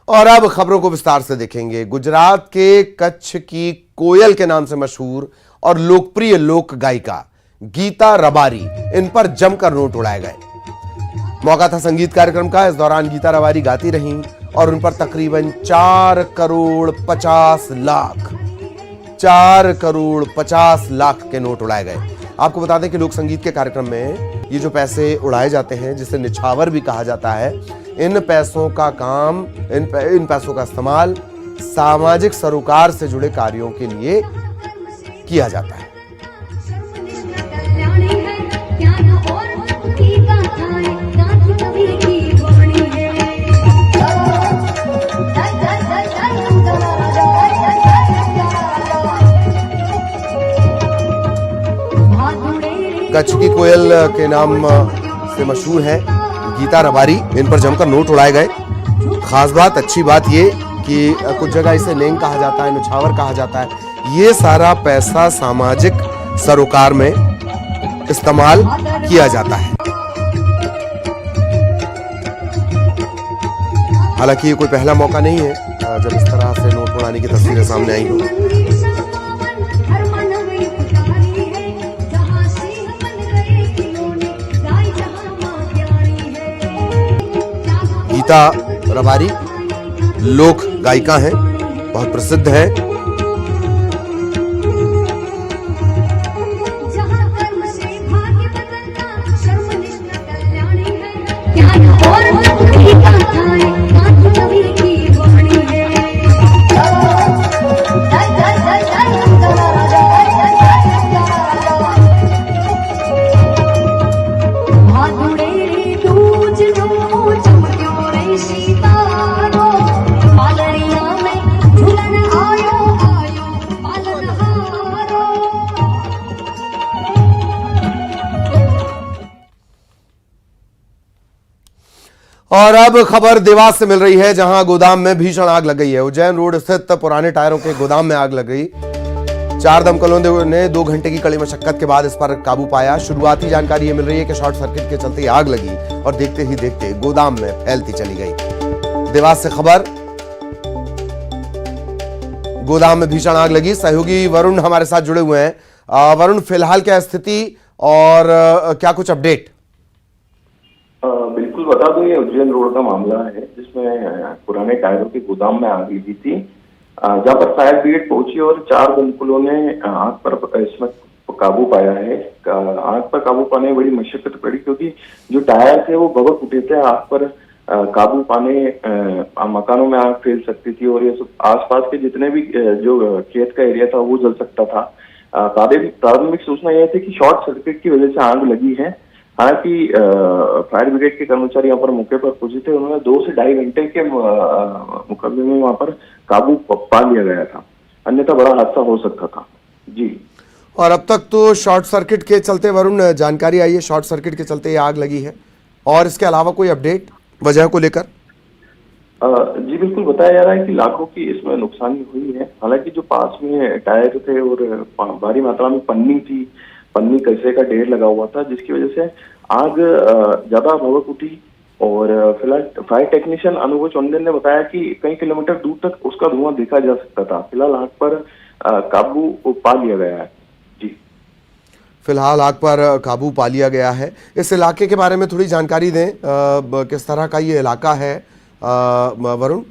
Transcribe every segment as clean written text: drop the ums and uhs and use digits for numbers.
और अब खबरों को विस्तार से देखेंगे। गुजरात के कच्छ की कोयल के नाम से मशहूर और लोकप्रिय लोक गायिका गीता रबारी, इन पर जमकर नोट उड़ाए गए। मौका था संगीत कार्यक्रम का। इस दौरान गीता रबारी गाती रहीं और उन पर तकरीबन 4 करोड़ 50 लाख के नोट उड़ाए गए। आपको बता दें कि लोक संगीत के कार्यक्रम में ये जो पैसे उड़ाए जाते हैं, जिसे निछावर भी कहा जाता है, इन पैसों का इस्तेमाल सामाजिक सरोकार से जुड़े कार्यों के लिए किया जाता है। कच्छ की कोयल के नाम से मशहूर है गीता रबारी, इन पर जमकर नोट उड़ाए गए। खास बात, अच्छी बात ये कि कुछ जगह इसे लेंग कहा जाता है, निछावर कहा जाता है। ये सारा पैसा सामाजिक सरोकार में इस्तेमाल किया जाता है। हालांकि ये कोई पहला मौका नहीं है जब इस तरह से नोट उड़ाने की तस्वीरें सामने आई हो। गीता रबारी लोक गायिका हैं, बहुत प्रसिद्ध हैं। और अब खबर देवास से मिल रही है, जहां गोदाम में भीषण आग लग गई है। उज्जैन रोड स्थित पुराने टायरों के गोदाम में आग लग गई। 4 दमकलों ने 2 घंटे की कड़ी मशक्कत के बाद इस पर काबू पाया। शुरुआती जानकारी ये मिल रही है कि शॉर्ट सर्किट के चलते आग लगी और देखते ही देखते गोदाम में फैलती चली गई। देवास से खबर, गोदाम में भीषण आग लगी। सहयोगी वरुण हमारे साथ जुड़े हुए हैं। वरुण, फिलहाल क्या स्थिति और क्या कुछ अपडेट? बिल्कुल बता दूं, ये उज्जैन रोड का मामला है जिसमें पुराने टायरों के गोदाम में आग लगी थी, जहां पर फायर ब्रिगेड पहुंची और 4 दमकलों ने आग पर इसमें काबू पाया है। आग पर काबू पाने में बड़ी मशक्कत पड़ी क्योंकि जो टायर थे वो भभक उठे थे। आग पर काबू पाने मकानों में आग फैल सकती थी और ये आसपास के जितने भी जो खेत का एरिया था वो जल सकता था। प्रारंभिक सूचना यह थी कि शॉर्ट सर्किट की वजह से आग लगी है। हालांकि फायर ब्रिगेड के कर्मचारी यहाँ पर मौके पर पहुंचे थे। उन्होंने 2 से ढाई घंटे के मुकदमे में वहां पर काबू पा लिया गया था, अन्यथा बड़ा हादसा हो सकता था। जी, और अब तक तो शॉर्ट सर्किट के चलते, वरुण, जानकारी आई है शॉर्ट सर्किट के चलते ये आग लगी है, और इसके अलावा कोई अपडेट वजह को लेकर? जी बिल्कुल, बताया जा रहा है कि लाखों की इसमें नुकसानी हुई है। हालांकि जो पास में टायर थे और भारी मात्रा में पन्नी थी, पन्नी कचरे का ढेर लगा हुआ था, जिसकी वजह से आग ज्यादा भभक उठी। और फिलहाल फायर टेक्नीशियन अनुभव चौंदन ने बताया कि कई किलोमीटर दूर तक उसका धुआं देखा जा सकता था। फिलहाल आग पर काबू पा लिया गया है। जी, फिलहाल आग पर काबू पा लिया गया है। इस इलाके के बारे में थोड़ी जानकारी दें, किस तरह का ये इलाका है वरुण?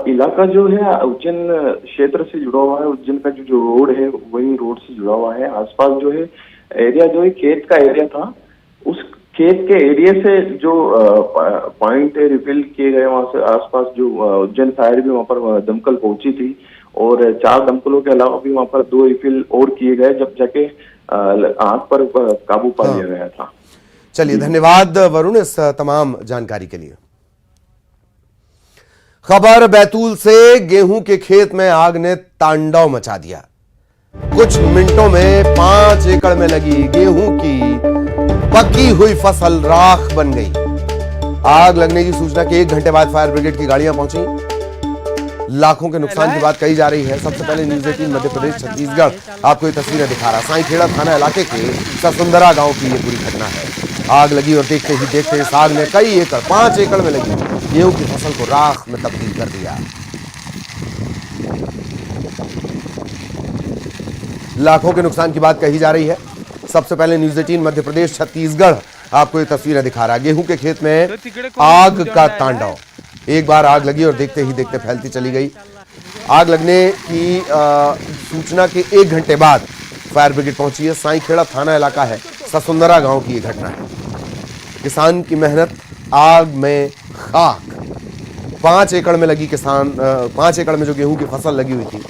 इलाका जो है उज्जैन क्षेत्र से जुड़ा हुआ है। उज्जैन का जो रोड है वही रोड से जुड़ा हुआ है। आसपास जो है एरिया जो है खेत का एरिया था, उस खेत के एरिया से जो पॉइंट रिफिल किए गए, वहां से आसपास जो उज्जैन फायर भी वहां पर दमकल पहुंची थी और 4 दमकलों के अलावा भी वहां पर 2 रिफिल और किए गए, जब जाके आग पर काबू पा लिया गया था। चलिए, धन्यवाद वरुण इस तमाम जानकारी के लिए। खबर बैतूल से, गेहूं के खेत में आग ने तांडव मचा दिया। कुछ मिनटों में 5 एकड़ में लगी गेहूं की पकी हुई फसल राख बन गई। आग लगने की सूचना के 1 घंटे बाद फायर ब्रिगेड की गाड़ियां पहुंची। लाखों के नुकसान की बात कही जा रही है। सबसे पहले न्यूज़ 18 मध्य प्रदेश छत्तीसगढ़ आपको ये तस्वीरें दिखा रहा। साईखेड़ा थाना इलाके के ससुंदरा गांव की ये पूरी घटना है। आग लगी और देखते ही देखते इस आग ने कई एकड़, 5 एकड़ में लगी गेहूं की फसल को राख में तब्दील कर दिया। लाखों के नुकसान की बात कही जा रही है। सबसे पहले न्यूज 18 मध्य प्रदेश छत्तीसगढ़ आपको ये तस्वीरें दिखा रहा है। गेहूं के खेत में आग का तांडव। एक बार आग लगी और देखते ही देखते फैलती चली गई। आग लगने की सूचना के 1 घंटे बाद फायर ब्रिगेड पहुंची है। साईखेड़ा थाना इलाका है, ससुंदरा गांव की ये घटना है। किसान की मेहनत आग में खाक। 5 एकड़ में लगी 5 एकड़ में जो गेहूं की फसल लगी हुई थी।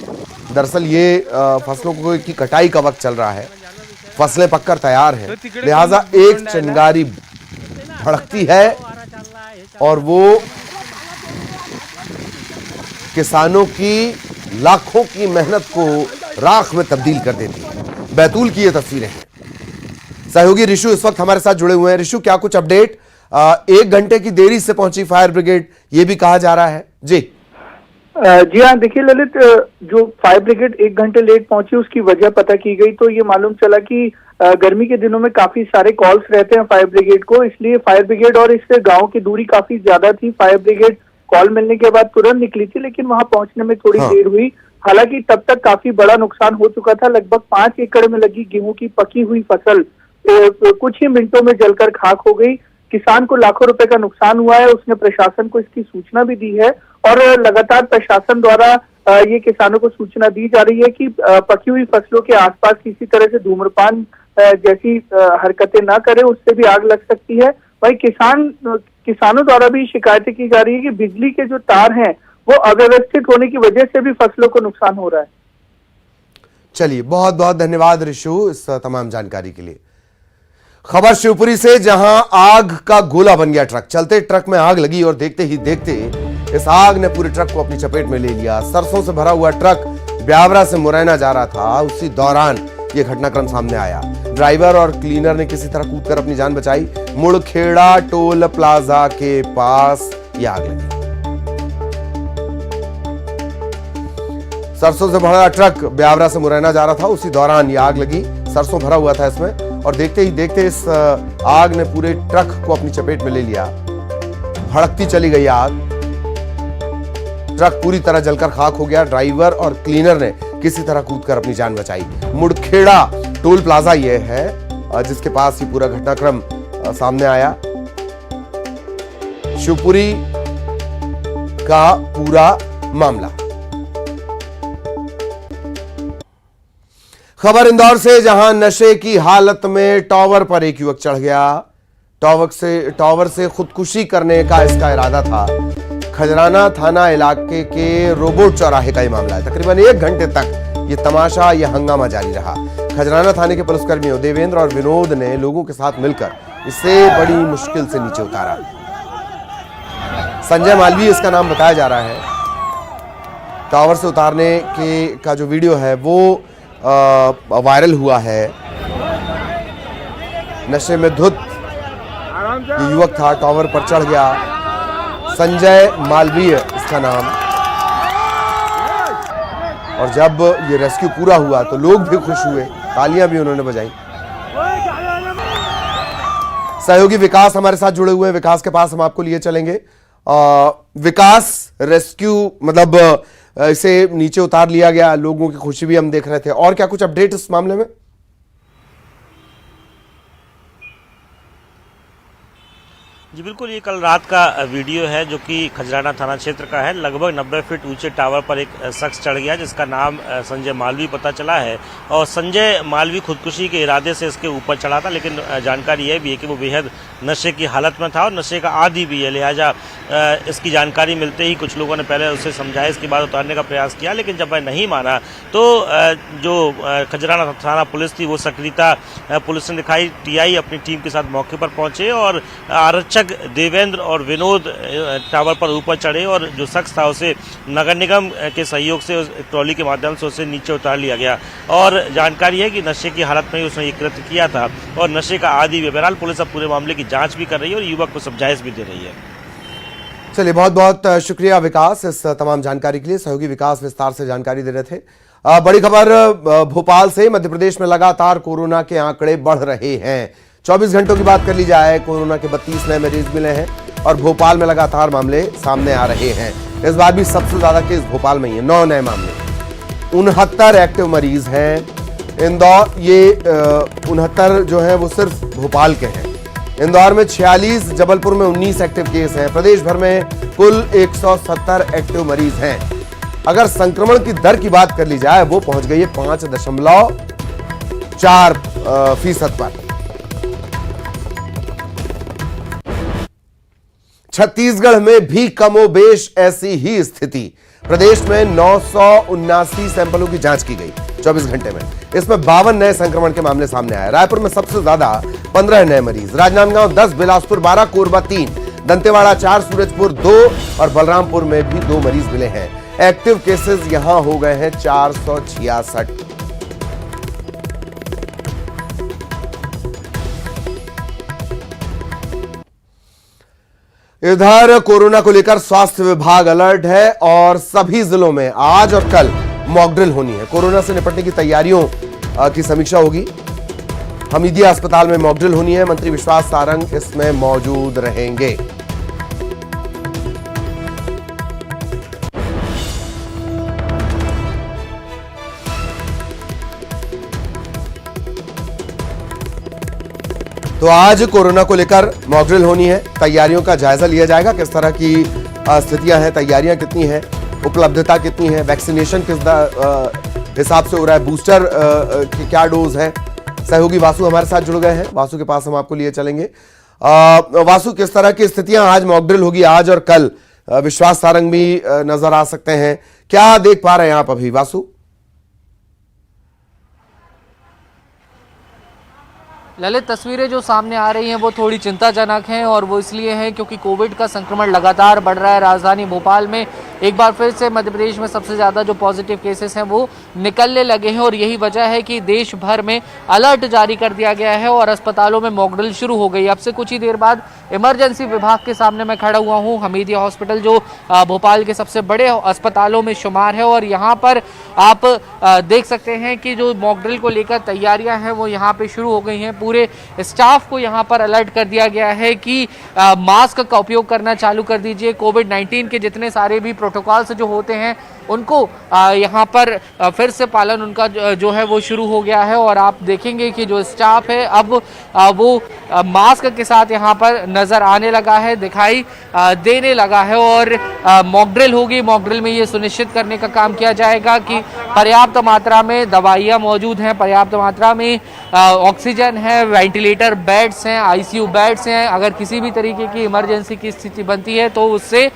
दरअसल ये फसलों की कटाई का वक्त चल रहा है, फसलें पककर तैयार हैं, लिहाजा एक चिंगारी भड़कती है और वो किसानों की लाखों की मेहनत को राख में तब्दील कर देती है। बैतूल की ये तस्वीरें हैं। सहयोगी ऋषु इस वक्त हमारे साथ जुड़े हुए हैं। ऋषु, क्या कुछ अपडेट? 1 घंटे की देरी से पहुंची फायर ब्रिगेड, ये भी कहा जा रहा है। जी हाँ, देखिए ललित, जो फायर ब्रिगेड 1 घंटे लेट पहुंची उसकी वजह पता की गई तो ये मालूम चला कि गर्मी के दिनों में काफी सारे कॉल्स रहते हैं फायर ब्रिगेड को, इसलिए फायर ब्रिगेड और इस गांव की दूरी काफी ज्यादा थी। फायर ब्रिगेड कॉल मिलने के बाद तुरंत निकली थी, लेकिन वहां पहुंचने में थोड़ी देर हुई। हालांकि तब तक काफी बड़ा नुकसान हो चुका था। लगभग 5 एकड़ में लगी गेहूं की पकी हुई फसल कुछ ही मिनटों में जलकर खाक हो गई। किसान को लाखों रुपए का नुकसान हुआ है। उसने प्रशासन को इसकी सूचना भी दी है और लगातार प्रशासन द्वारा ये किसानों को सूचना दी जा रही है कि पकी हुई फसलों के आसपास किसी तरह से धूम्रपान जैसी हरकतें ना करें, उससे भी आग लग सकती है। वही किसानों द्वारा भी शिकायतें की जा रही है कि बिजली के जो तार हैं वो अव्यवस्थित होने की वजह से भी फसलों को नुकसान हो रहा है। चलिए, बहुत बहुत धन्यवाद ऋषु इस तमाम जानकारी के लिए। खबर शिवपुरी से, जहां आग का गोला बन गया ट्रक। चलते ट्रक में आग लगी और देखते ही देखते इस आग ने पूरे ट्रक को अपनी चपेट में ले लिया। सरसों से भरा हुआ ट्रक ब्यावरा से मुरैना जा रहा था, उसी दौरान यह घटनाक्रम सामने आया। ड्राइवर और क्लीनर ने किसी तरह कूदकर अपनी जान बचाई। मुड़खेड़ा टोल प्लाजा के पास यह आग लगी। सरसों से भरा ट्रक ब्यावरा से मुरैना जा रहा था, उसी दौरान यह आग लगी। सरसों भरा हुआ था इसमें और देखते ही देखते इस आग ने पूरे ट्रक को अपनी चपेट में ले लिया। भड़कती चली गई आग, ट्रक पूरी तरह जलकर खाक हो गया। ड्राइवर और क्लीनर ने किसी तरह कूदकर अपनी जान बचाई। मुड़खेड़ा टोल प्लाजा ये है जिसके पास ये पूरा घटनाक्रम सामने आया। शिवपुरी का पूरा मामला। खबर इंदौर से, जहां नशे की हालत में टावर पर एक युवक चढ़ गया। टावर से खुदकुशी करने का इसका इरादा था। खजराना थाना इलाके के रोबोट चौराहे का यह मामला है। तकरीबन 1 घंटे तक ये तमाशा, यह हंगामा जारी रहा। खजराना थाने के पुलिसकर्मियों देवेंद्र और विनोद ने लोगों के साथ मिलकर इसे बड़ी मुश्किल से नीचे उतारा। संजय मालवी इसका नाम बताया जा रहा है। टावर से उतारने का जो वीडियो है वो वायरल हुआ है। नशे में धुत ये युवक था, टावर पर चढ़ गया। संजय मालवीय इसका नाम। और जब ये रेस्क्यू पूरा हुआ तो लोग भी खुश हुए, तालियां भी उन्होंने बजाई। सहयोगी विकास हमारे साथ जुड़े हुए हैं। विकास के पास हम आपको लिए चलेंगे। विकास, रेस्क्यू मतलब इसे नीचे उतार लिया गया, लोगों की खुशी भी हम देख रहे थे, और क्या कुछ अपडेट इस मामले में? जी बिल्कुल, ये कल रात का वीडियो है जो कि खजराना थाना क्षेत्र का है। लगभग 90 फीट ऊंचे टावर पर एक शख्स चढ़ गया जिसका नाम संजय मालवी पता चला है। और संजय मालवी खुदकुशी के इरादे से इसके ऊपर चढ़ा था, लेकिन जानकारी यह भी है कि वो बेहद नशे की हालत में था और नशे का आदी भी है। लिहाजा इसकी जानकारी मिलते ही कुछ लोगों ने पहले उसे समझाया, इसके बाद उतारने का प्रयास किया, लेकिन जब वह नहीं माना तो जो खजराना थाना पुलिस थी वो सक्रियता पुलिस ने दिखाई। टीआई अपनी टीम के साथ मौके पर पहुंचे और आरक्षक देवेंद्र और विनोद टावर पर ऊपर चढ़े और जो शख्स था उसे नगर निगम के सहयोग से ट्रॉली के माध्यम से उसे नीचे उतार लिया गया। और जानकारी है कि नशे की हालत में ही उसने ये कृत्य किया था और नशे का आदी भी। बहरहाल पुलिस अब पूरे मामले की जांच भी कर रही है और युवक को समझाइश भी दे रही है। चलिए, बहुत बहुत शुक्रिया विकास इस तमाम जानकारी के लिए। सहयोगी विकास विस्तार से जानकारी दे रहे थे। बड़ी खबर भोपाल से। मध्य प्रदेश में लगातार कोरोना के आंकड़े बढ़ रहे हैं। 24 घंटों की बात कर ली जाए, कोरोना के 32 नए मरीज मिले हैं और भोपाल में लगातार मामले सामने आ रहे हैं। इस बार भी सबसे ज्यादा केस भोपाल में ही है, 9 नए मामले, 69 एक्टिव मरीज हैं। इंदौर, ये 69 जो है वो सिर्फ भोपाल के हैं। इंदौर में 46, जबलपुर में 19 एक्टिव केस हैं। प्रदेश भर में कुल 170 एक्टिव मरीज हैं। अगर संक्रमण की दर की बात कर ली जाए, वो पहुंच गई है 5.4% पर। छत्तीसगढ़ में भी कमोबेश ऐसी ही स्थिति। प्रदेश में 979 सैंपलों की जांच की गई 24 घंटे में। इसमें 52 नए संक्रमण के मामले सामने आए। रायपुर में सबसे ज्यादा 15 नए मरीज, राजनांदगांव 10, बिलासपुर 12, कोरबा 3, दंतेवाड़ा 4, सूरजपुर 2 और बलरामपुर में भी 2 मरीज मिले हैं। एक्टिव केसेस यहां हो गए हैं 466। इधर कोरोना को लेकर स्वास्थ्य विभाग अलर्ट है और सभी जिलों में आज और कल मॉक ड्रिल होनी है। कोरोना से निपटने की तैयारियों की समीक्षा होगी। हमीदिया अस्पताल में मॉक ड्रिल होनी है। मंत्री विश्वास सारंग इसमें मौजूद रहेंगे। तो आज कोरोना को लेकर मॉक ड्रिल होनी है। तैयारियों का जायजा लिया जाएगा, किस तरह की स्थितियां हैं, तैयारियां कितनी हैं, उपलब्धता कितनी है, वैक्सीनेशन किस हिसाब से हो रहा है, बूस्टर की क्या डोज है। सहयोगी वासु हमारे साथ जुड़ गए हैं, वासु के पास हम आपको लिए चलेंगे। वासु, किस तरह की स्थितियां आज मॉक ड्रिल होगी, आज और कल विश्वास सारंग भी नजर आ सकते हैं, क्या देख पा रहे हैं आप अभी वासु? ललित, तस्वीरें जो सामने आ रही हैं वो थोड़ी चिंताजनक हैं और वो इसलिए हैं क्योंकि कोविड का संक्रमण लगातार बढ़ रहा है। राजधानी भोपाल में एक बार फिर से मध्य प्रदेश में सबसे ज़्यादा जो पॉजिटिव केसेस हैं वो निकलने लगे हैं और यही वजह है कि देश भर में अलर्ट जारी कर दिया गया है और अस्पतालों में मॉक ड्रिल शुरू हो गई। अब से कुछ ही देर बाद इमरजेंसी विभाग के सामने मैं खड़ा हुआ हूँ। हमीदिया हॉस्पिटल जो भोपाल के सबसे बड़े अस्पतालों में शुमार है और यहाँ पर आप देख सकते हैं कि जो मॉक ड्रिल को लेकर तैयारियां हैं वो यहाँ पे शुरू हो गई हैं। पूरे स्टाफ को यहाँ पर अलर्ट कर दिया गया है कि मास्क का उपयोग करना चालू कर दीजिए। कोविड-19 के जितने सारे भी प्रोटोकॉल्स जो होते हैं उनको यहाँ पर फिर से पालन उनका जो है वो शुरू हो गया है और आप देखेंगे कि जो स्टाफ है अब वो मास्क के साथ यहाँ पर नज़र आने लगा है, दिखाई देने लगा है और मॉक ड्रिल होगी। मॉक ड्रिल में ये सुनिश्चित करने का काम किया जाएगा कि पर्याप्त मात्रा में दवाइयाँ मौजूद हैं, पर्याप्त मात्रा में ऑक्सीजन है, वेंटिलेटर बेड्स हैं, आईसीयू बेड्स हैं। अगर किसी भी तरीके की इमरजेंसी की स्थिति बनती है तो उससे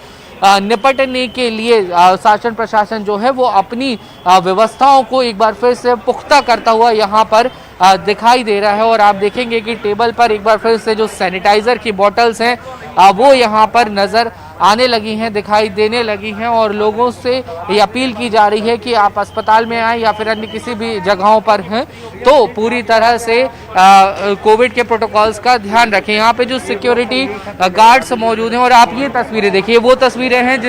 निपटने के लिए शासन प्रशासन जो है वो अपनी व्यवस्थाओं को एक बार फिर से पुख्ता करता हुआ यहाँ पर दिखाई दे रहा है और आप देखेंगे कि टेबल पर एक बार फिर से जो सैनिटाइजर की बॉटल्स हैं वो यहाँ पर नज़र आने लगी हैं, दिखाई देने लगी हैं और लोगों से ये अपील की जा रही है कि आप अस्पताल में आएँ या फिर अन्य किसी भी जगहों पर हैं तो पूरी तरह से कोविड के प्रोटोकॉल्स का ध्यान रखें। यहाँ पे जो सिक्योरिटी गार्ड्स मौजूद हैं और आप ये तस्वीरें देखिए, वो तस्वीरें हैं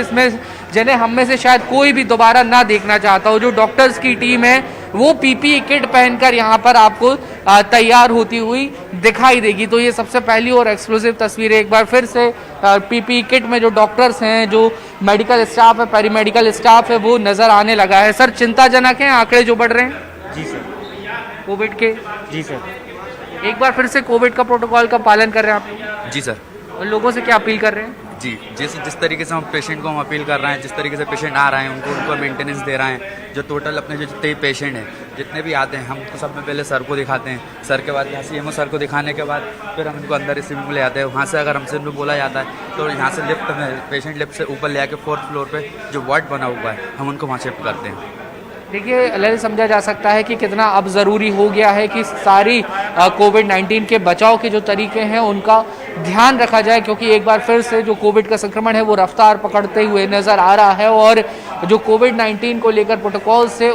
जिन्हें हम में से शायद कोई भी दोबारा ना देखना चाहता हो। जो डॉक्टर्स की टीम है वो पीपीई किट पहनकर यहाँ पर आपको तैयार होती हुई दिखाई देगी। तो ये सबसे पहली और एक्सक्लूसिव तस्वीरें एक बार फिर से पीपीई किट में जो डॉक्टर्स हैं, जो मेडिकल स्टाफ है, पैरामेडिकल स्टाफ है, वो नज़र आने लगा है। सर, चिंताजनक हैं आंकड़े जो बढ़ रहे हैं? जी सर। कोविड के? जी सर। एक बार फिर से कोविड का प्रोटोकॉल का पालन कर रहे हैं आप लोग? जी सर। और लोगों से क्या अपील कर रहे हैं? जी, जिस तरीके से हम पेशेंट को हम अपील कर रहे हैं, जिस तरीके से पेशेंट आ रहे हैं उनको मेंटेनेंस दे रहे हैं। जो टोटल अपने जो जितने भी पेशेंट हैं, जितने भी आते हैं, हम तो सब में पहले सर को दिखाते हैं। सर के बाद यहाँ सीएमओ सर को दिखाने के बाद फिर हम इनको अंदर रिसीविंग में ले आते हैं। वहाँ से अगर हमसे इनको बोला जाता है तो यहाँ से लिफ्ट में पेशेंट लिफ्ट से ऊपर ले आके 4th फ्लोर पर जो वार्ड बना हुआ है हम उनको वहाँ शिफ्ट करते हैं। देखिए, ललित, समझा जा सकता है कि कितना अब ज़रूरी हो गया है कि सारी कोविड-19 के बचाव के जो तरीके हैं उनका ध्यान रखा जाए क्योंकि एक बार फिर से जो कोविड का संक्रमण है वो रफ्तार पकड़ते हुए नज़र आ रहा है और जो कोविड-19 को लेकर प्रोटोकॉल्स है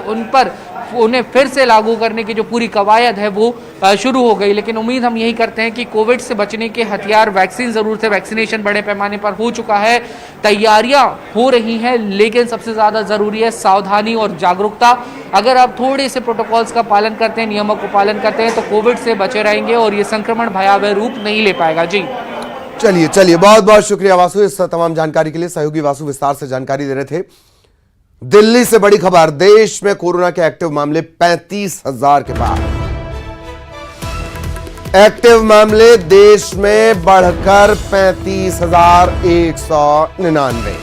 उन्हें फिर से लागू करने की जो पूरी कवायद है वो शुरू हो गई। लेकिन उम्मीद हम यही करते हैं कि कोविड से बचने के हथियार वैक्सीन ज़रूर थे, वैक्सीनेशन बड़े पैमाने पर हो चुका है, तैयारियां हो रही हैं, लेकिन सबसे ज़्यादा ज़रूरी है सावधानी और जागरूकता। अगर आप थोड़े से प्रोटोकॉल्स का पालन करते हैं, नियमों को पालन करते हैं, तो कोविड से बचे रहेंगे और ये संक्रमण भयावह रूप नहीं ले पाएगा। जी चलिए बहुत बहुत शुक्रिया वासु इस तमाम जानकारी के लिए। सहयोगी वासु विस्तार से जानकारी दे रहे थे। दिल्ली से बड़ी खबर, देश में कोरोना के एक्टिव मामले 35,000 के पार। एक्टिव मामले देश में बढ़कर 35,199।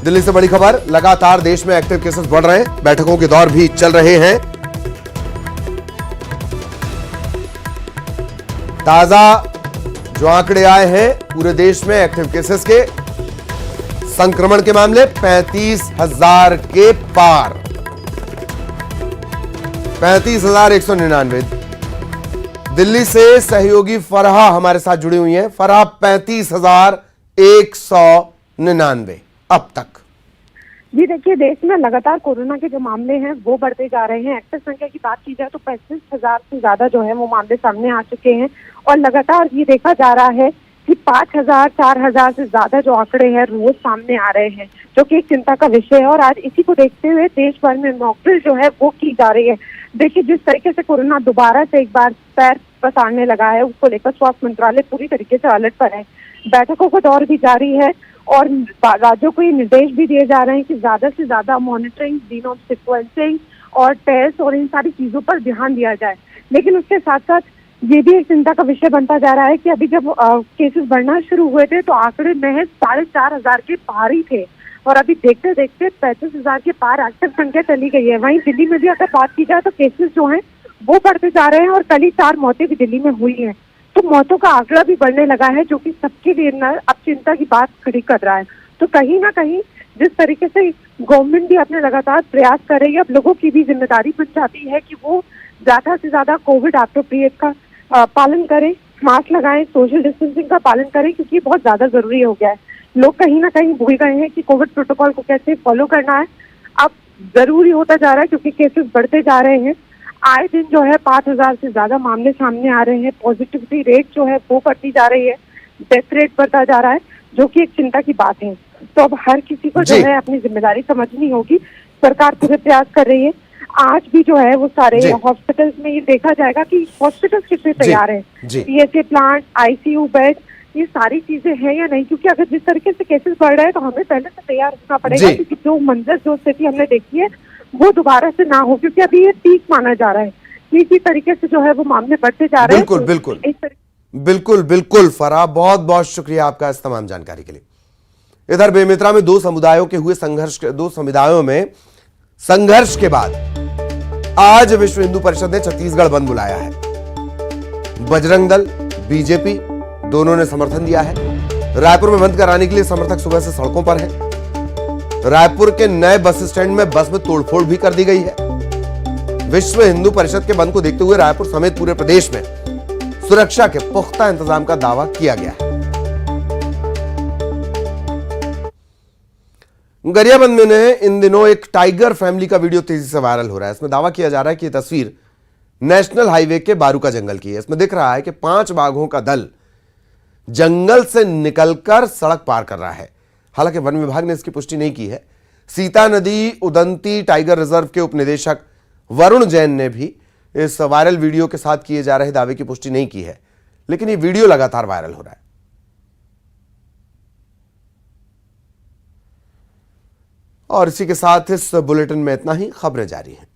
दिल्ली से बड़ी खबर, लगातार देश में एक्टिव केसेस बढ़ रहे हैं, बैठकों के दौर भी चल रहे हैं। ताजा जो आंकड़े आए हैं पूरे देश में एक्टिव केसेस के, संक्रमण के मामले 35,000 के पार, 35,199। दिल्ली से सहयोगी फरहा हमारे साथ जुड़ी हुई हैं। फरहा, 35,199 अब तक। जी देखिए, देश में लगातार कोरोना के जो मामले हैं वो बढ़ते जा रहे हैं। एक्टिव संख्या की बात की जाए तो 35,000 से ज्यादा जो है वो मामले सामने आ चुके हैं और लगातार ये देखा जा रहा है कि 5,000 4,000 से ज्यादा जो आंकड़े हैं रोज सामने आ रहे हैं, जो कि एक चिंता का विषय है। और आज इसी को देखते हुए देश भर में मॉक ड्रिल जो है वो की जा रही है। देखिए, जिस तरीके से कोरोना दोबारा से एक बार पैर पसारने लगा है, उसको लेकर स्वास्थ्य मंत्रालय पूरी तरीके से अलर्ट पर है। बैठकों का दौर भी जारी है और राज्यों को ये निर्देश भी दिए जा रहे हैं कि ज्यादा से ज्यादा मॉनिटरिंग, जीनोम सीक्वेंसिंग और टेस्ट और इन सारी चीजों पर ध्यान दिया जाए। लेकिन उसके साथ साथ ये भी एक चिंता का विषय बनता जा रहा है कि अभी जब केसेस बढ़ना शुरू हुए थे तो आंकड़े महज 4,500 के पार ही थे और अभी देखते देखते 35,000 के पार एक्टिव संख्या चली गई है। वहीं दिल्ली में भी अगर बात की जाए तो केसेस जो हैं वो बढ़ते जा रहे हैं और कल ही 4 मौतें भी दिल्ली में हुई हैं। तो मौतों का आंकड़ा भी बढ़ने लगा है, जो कि सबके लिए अब चिंता की बात खड़ी कर रहा है। तो कहीं ना कहीं जिस तरीके से गवर्नमेंट भी अपने लगातार प्रयास कर रही है, अब लोगों की भी जिम्मेदारी बन जाती है कि वो ज्यादा से ज्यादा कोविड एप्रोप्रिएट का पालन करें, मास्क लगाएं, सोशल डिस्टेंसिंग का पालन करें, क्योंकि ये बहुत ज्यादा जरूरी हो गया है। लोग कहीं ना कहीं भूल गए हैं कि कोविड प्रोटोकॉल को कैसे फॉलो करना है। अब जरूरी होता जा रहा है क्योंकि केसेस बढ़ते जा रहे हैं। आए दिन जो है 5,000 से ज्यादा मामले सामने आ रहे हैं। पॉजिटिविटी रेट जो है वो बढ़ती जा रही है, डेथ रेट बढ़ता जा रहा है, जो कि एक चिंता की बात है। तो अब हर किसी को जो है अपनी जिम्मेदारी समझनी होगी। सरकार पूरे प्रयास कर रही है। आज भी जो है वो सारे हॉस्पिटल्स में ये देखा जाएगा कि हॉस्पिटल्स कितने तैयार हैं, पीएसए प्लांट, आईसीयू बेड, ये सारी चीजें हैं या नहीं। क्योंकि अगर जिस तरीके से केसेस बढ़ रहे हैं तो हमें पहले से तैयार होना पड़ेगा, क्योंकि जो मंजर, जो स्थिति हमने देखी है वो दोबारा से ना हो, क्योंकि अभी ये पीक माना जा रहा है। इसी तरीके से जो है वो मामले बढ़ते जा रहे हैं। बिल्कुल फराह, बहुत बहुत शुक्रिया आपका इस तमाम जानकारी के लिए। इधर बेमेतरा में दो समुदायों के हुए संघर्ष, दो समुदायों में संघर्ष के बाद आज विश्व हिंदू परिषद ने छत्तीसगढ़ बंद बुलाया है। बजरंग दल, बीजेपी दोनों ने समर्थन दिया है। रायपुर में बंद कराने के लिए समर्थक सुबह से सड़कों पर हैं। रायपुर के नए बस स्टैंड में बस में तोड़फोड़ भी कर दी गई है। विश्व हिंदू परिषद के बंद को देखते हुए रायपुर समेत पूरे प्रदेश में सुरक्षा के पुख्ता इंतजाम का दावा किया गया है। गरियाबंद में इन दिनों एक टाइगर फैमिली का वीडियो तेजी से वायरल हो रहा है। इसमें दावा किया जा रहा है कि यह तस्वीर नेशनल हाईवे के बारूका जंगल की है। इसमें दिख रहा है कि 5 बाघों का दल जंगल से निकलकर सड़क पार कर रहा है। हालांकि वन विभाग ने इसकी पुष्टि नहीं की है। सीता नदी उदंती टाइगर रिजर्व के उपनिदेशक वरुण जैन ने भी इस वायरल वीडियो के साथ किए जा रहे दावे की पुष्टि नहीं की है, लेकिन यह वीडियो लगातार वायरल हो रहा है। और इसी के साथ इस बुलेटिन में इतना ही। खबरें जारी हैं।